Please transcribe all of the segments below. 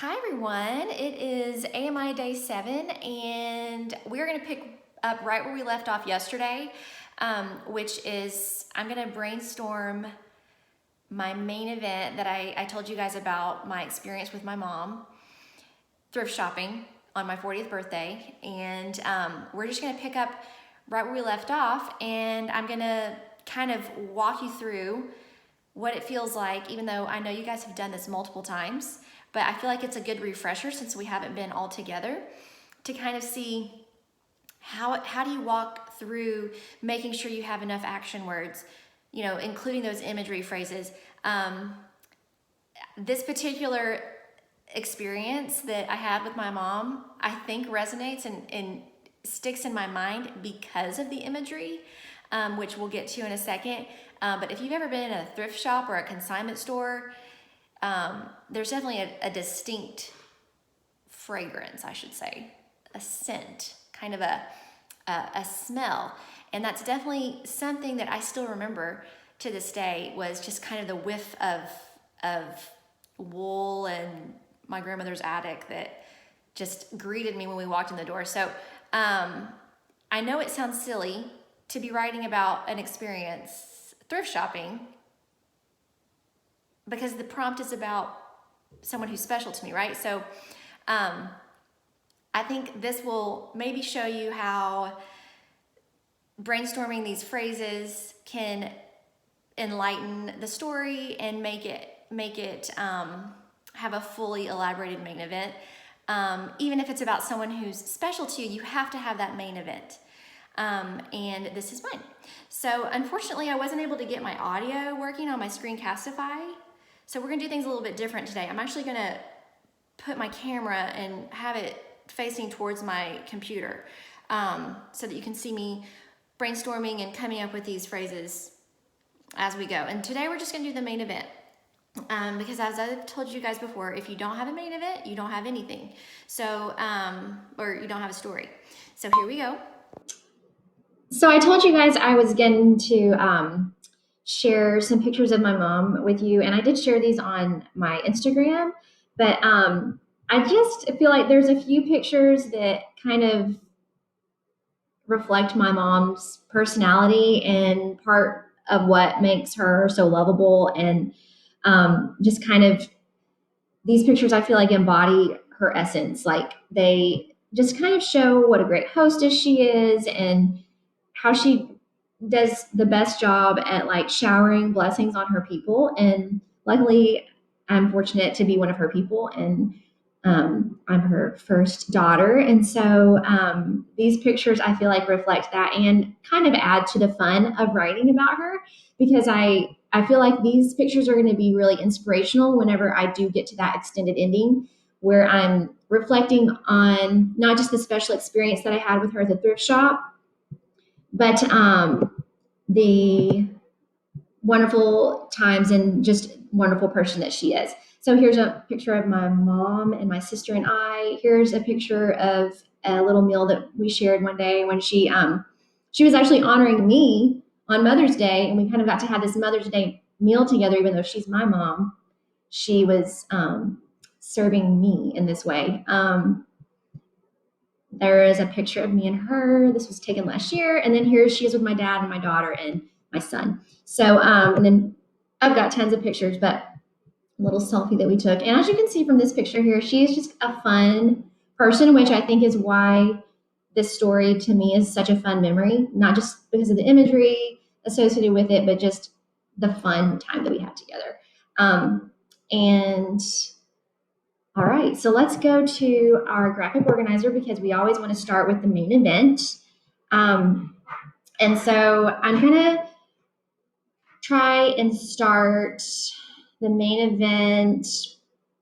Hi everyone, it is AMI day 7 and we're going to pick up right where we left off yesterday, which is I'm going to brainstorm my main event that I told you guys about, my experience with my mom thrift shopping on my 40th birthday, and we're just going to pick up right where we left off, and I'm going to kind of walk you through what it feels like, even though I know you guys have done this multiple times, but I feel like it's a good refresher since we haven't been all together to kind of see how do you walk through making sure you have enough action words, including those imagery phrases. This particular experience that I had with my mom, I think resonates and sticks in my mind because of the imagery, which we'll get to in a second. But if you've ever been in a thrift shop or a consignment store, there's definitely a distinct fragrance, I should say, a scent, kind of a smell. And that's definitely something that I still remember to this day, was just kind of the whiff of wool and my grandmother's attic that just greeted me when we walked in the door. So I know it sounds silly to be writing about an experience thrift shopping because the prompt is about someone who's special to me, right? So I think this will maybe show you how brainstorming these phrases can enlighten the story and make it have a fully elaborated main event. Even if it's about someone who's special to you, you have to have that main event. And this is mine. So unfortunately, I wasn't able to get my audio working on my Screencastify. So we're gonna do things a little bit different today. I'm actually gonna put my camera and have it facing towards my computer, so that you can see me brainstorming and coming up with these phrases as we go. And today we're just gonna do the main event. Because as I've told you guys before, if you don't have a main event, you don't have anything. So, or you don't have a story. So here we go. So I told you guys I was going to share some pictures of my mom with you, and I did share these on my Instagram, but I just feel like there's a few pictures that kind of reflect my mom's personality and part of what makes her so lovable, and just kind of these pictures I feel like embody her essence. Like they just kind of show what a great hostess she is and how she does the best job at like showering blessings on her people. And luckily, I'm fortunate to be one of her people, and I'm her first daughter. And so these pictures I feel like reflect that and kind of add to the fun of writing about her, because I feel like these pictures are going to be really inspirational whenever I do get to that extended ending where I'm reflecting on not just the special experience that I had with her at the thrift shop, but the wonderful times and just wonderful person that she is. So here's a picture of my mom and my sister and I. Here's a picture of a little meal that we shared one day when she was actually honoring me on Mother's Day, and we kind of got to have this Mother's Day meal together. Even though she's my mom, she was serving me in this way. There is a picture of me and her. This was taken last year. And then here she is with my dad and my daughter and my son. So, and then I've got tons of pictures, but a little selfie that we took. And as you can see from this picture here, she is just a fun person, which I think is why this story to me is such a fun memory, not just because of the imagery associated with it, but just the fun time that we had together. And all right, so let's go to our graphic organizer because we always want to start with the main event. And so I'm going to try and start the main event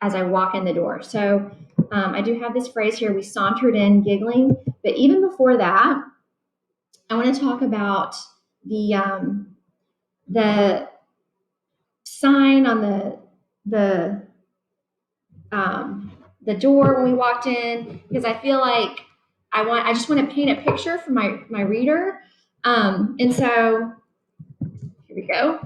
as I walk in the door. So I do have this phrase here, we sauntered in giggling, but even before that, I want to talk about the sign on the door when we walked in, because I feel like I just want to paint a picture for my reader. And so here we go.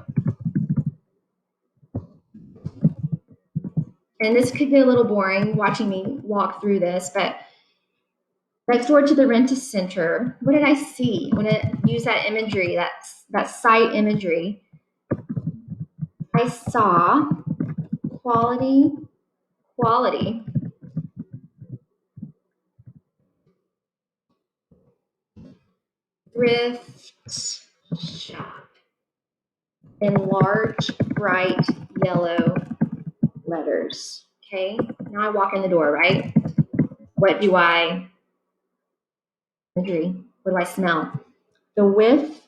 and this could get a little boring watching me walk through this, but next door to the Rent-A-Center, what did I see? When I use that imagery, that site imagery, I saw quality thrift shop in large, bright yellow letters. Okay, now I walk in the door, right? What do I imagery? What do I smell? The whiff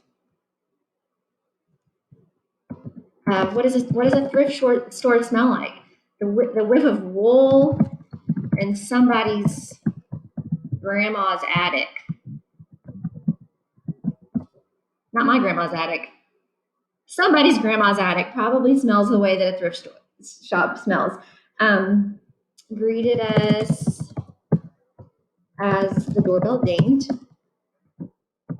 of what does a thrift store smell like? The whiff of wool in somebody's grandma's attic. Not my grandma's attic. Somebody's grandma's attic probably smells the way that a thrift shop smells. Greeted us as the doorbell dinged.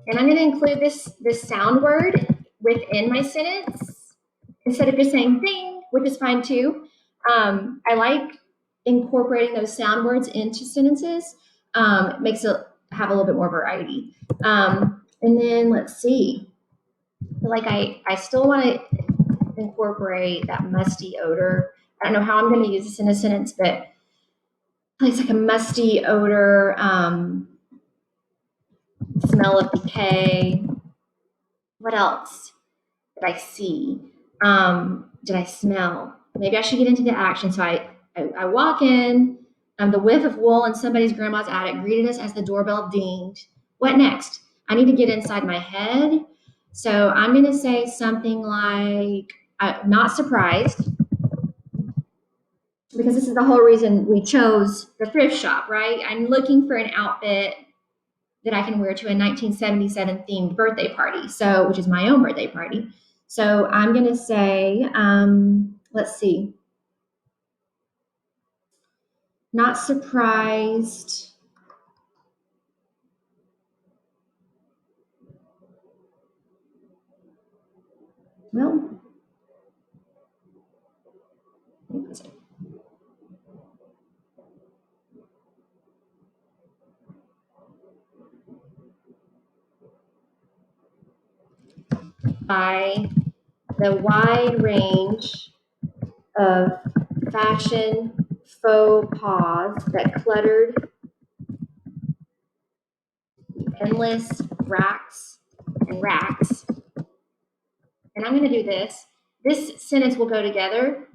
And I'm going to include this sound word within my sentence instead of just saying ding, which is fine too. I like incorporating those sound words into sentences. It makes it have a little bit more variety. And then let's see. Like I still want to incorporate that musty odor. I don't know how I'm going to use this in a sentence, but it's like a musty odor, smell of decay. What else did I see? Did I smell? Maybe I should get into the action. So I walk in, the whiff of wool in somebody's grandma's attic greeted us as the doorbell dinged. What next? I need to get inside my head. So I'm going to say something like, not surprised, because this is the whole reason we chose the thrift shop, right? I'm looking for an outfit that I can wear to a 1977 themed birthday party, so which is my own birthday party. So I'm going to say, let's see, not surprised. Well, by the wide range of fashion faux pas that cluttered endless racks and racks. And I'm going to do this. This sentence will go together,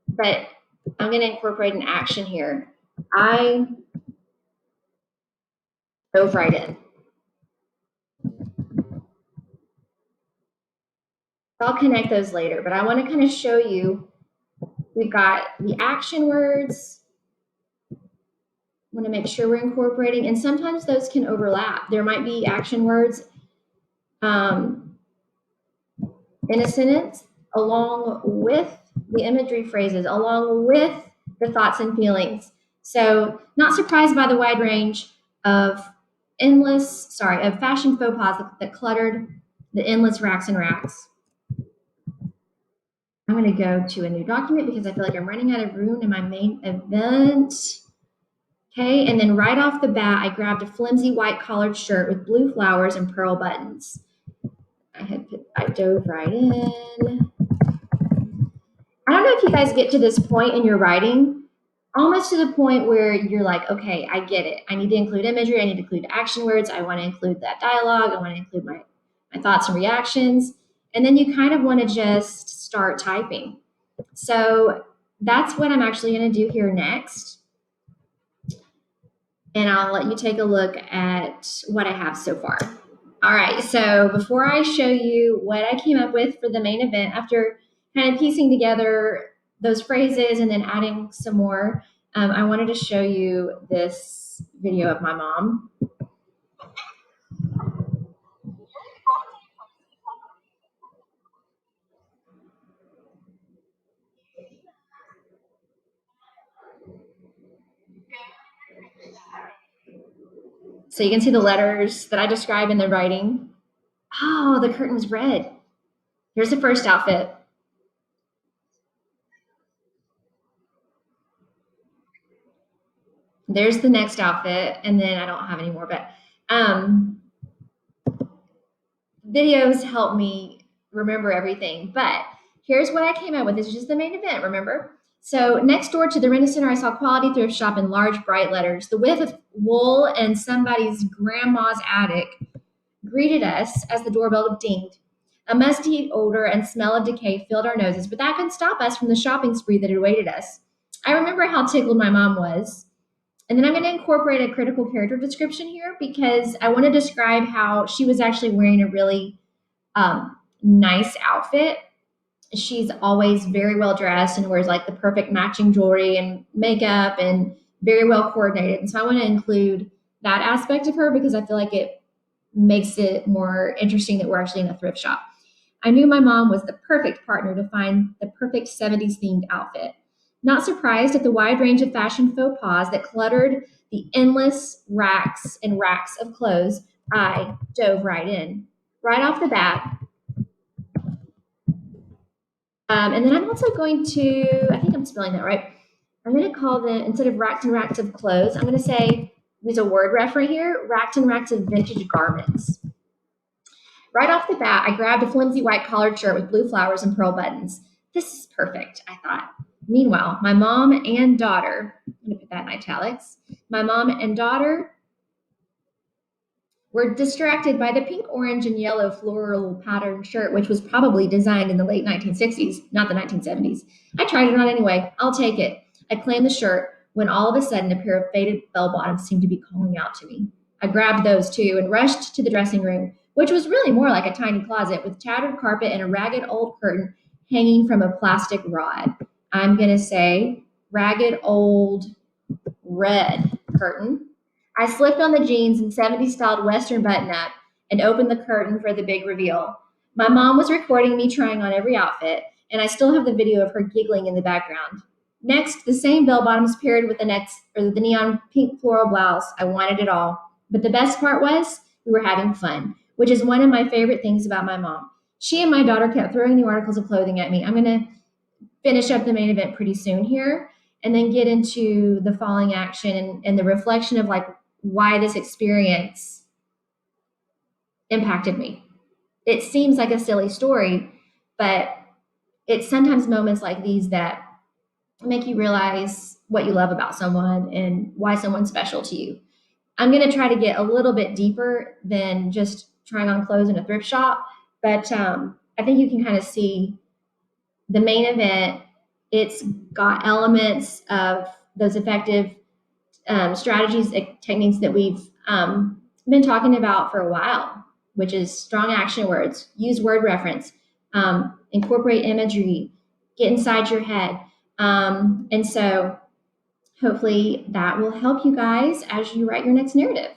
but I'm going to incorporate an action here. I dove right in. I'll connect those later, but I want to kind of show you, we've got the action words. I want to make sure we're incorporating, and sometimes those can overlap. There might be action words in a sentence along with the imagery phrases, along with the thoughts and feelings. So not surprised by the wide range of fashion faux pas that cluttered the endless racks and racks. I'm going to go to a new document because I feel like I'm running out of room in my main event. Okay, and then right off the bat, I grabbed a flimsy white collared shirt with blue flowers and pearl buttons. I dove right in. I don't know if you guys get to this point in your writing, almost to the point where you're like, okay, I get it. I need to include imagery. I need to include action words. I want to include that dialogue. I want to include my thoughts and reactions. And then you kind of want to just start typing. So that's what I'm actually going to do here next. And I'll let you take a look at what I have so far. All right, so before I show you what I came up with for the main event, after kind of piecing together those phrases and then adding some more, I wanted to show you this video of my mom. So you can see the letters that I describe in the writing. Oh, the curtain was red. Here's the first outfit. There's the next outfit, and then I don't have any more, but videos help me remember everything. But here's what I came up with. This is just the main event, remember? So next door to the Rent Center, I saw quality thrift shop in large, bright letters. The whiff of wool and somebody's grandma's attic greeted us as the doorbell dinged. A musty odor and smell of decay filled our noses, but that couldn't stop us from the shopping spree that awaited us. I remember how tickled my mom was. And then I'm going to incorporate a critical character description here because I want to describe how she was actually wearing a really nice outfit. She's always very well dressed and wears like the perfect matching jewelry and makeup and very well coordinated. And so I want to include that aspect of her because I feel like it makes it more interesting that we're actually in a thrift shop. I knew my mom was the perfect partner to find the perfect 70s themed outfit. Not surprised at the wide range of fashion faux pas that cluttered the endless racks and racks of clothes, I dove right in. Right off the bat, and then I'm also going to, I think I'm spelling that right. I'm going to call them, instead of racks and racks of clothes, I'm going to say, use a word ref right here, racks and racks of vintage garments. Right off the bat, I grabbed a flimsy white collared shirt with blue flowers and pearl buttons. This is perfect, I thought. Meanwhile, my mom and daughter, I'm going to put that in italics, my mom and daughter were distracted by the pink, orange, and yellow floral patterned shirt, which was probably designed in the late 1960s, not the 1970s. I tried it on anyway. I'll take it. I claimed the shirt when all of a sudden a pair of faded bell bottoms seemed to be calling out to me. I grabbed those too and rushed to the dressing room, which was really more like a tiny closet with tattered carpet and a ragged old curtain hanging from a plastic rod. I'm going to say ragged old red curtain. I slipped on the jeans and 70s styled Western button up and opened the curtain for the big reveal. My mom was recording me trying on every outfit, and I still have the video of her giggling in the background. Next, the same bell bottoms paired with the neon pink floral blouse. I wanted it all. But the best part was we were having fun, which is one of my favorite things about my mom. She and my daughter kept throwing new articles of clothing at me. I'm going to finish up the main event pretty soon here and then get into the falling action and the reflection of like why this experience impacted me. It seems like a silly story, but it's sometimes moments like these that make you realize what you love about someone and why someone's special to you. I'm going to try to get a little bit deeper than just trying on clothes in a thrift shop, but I think you can kind of see the main event. It's got elements of those effective strategies, techniques that we've been talking about for a while, which is strong action words, use word reference, incorporate imagery, get inside your head. And so hopefully that will help you guys as you write your next narrative.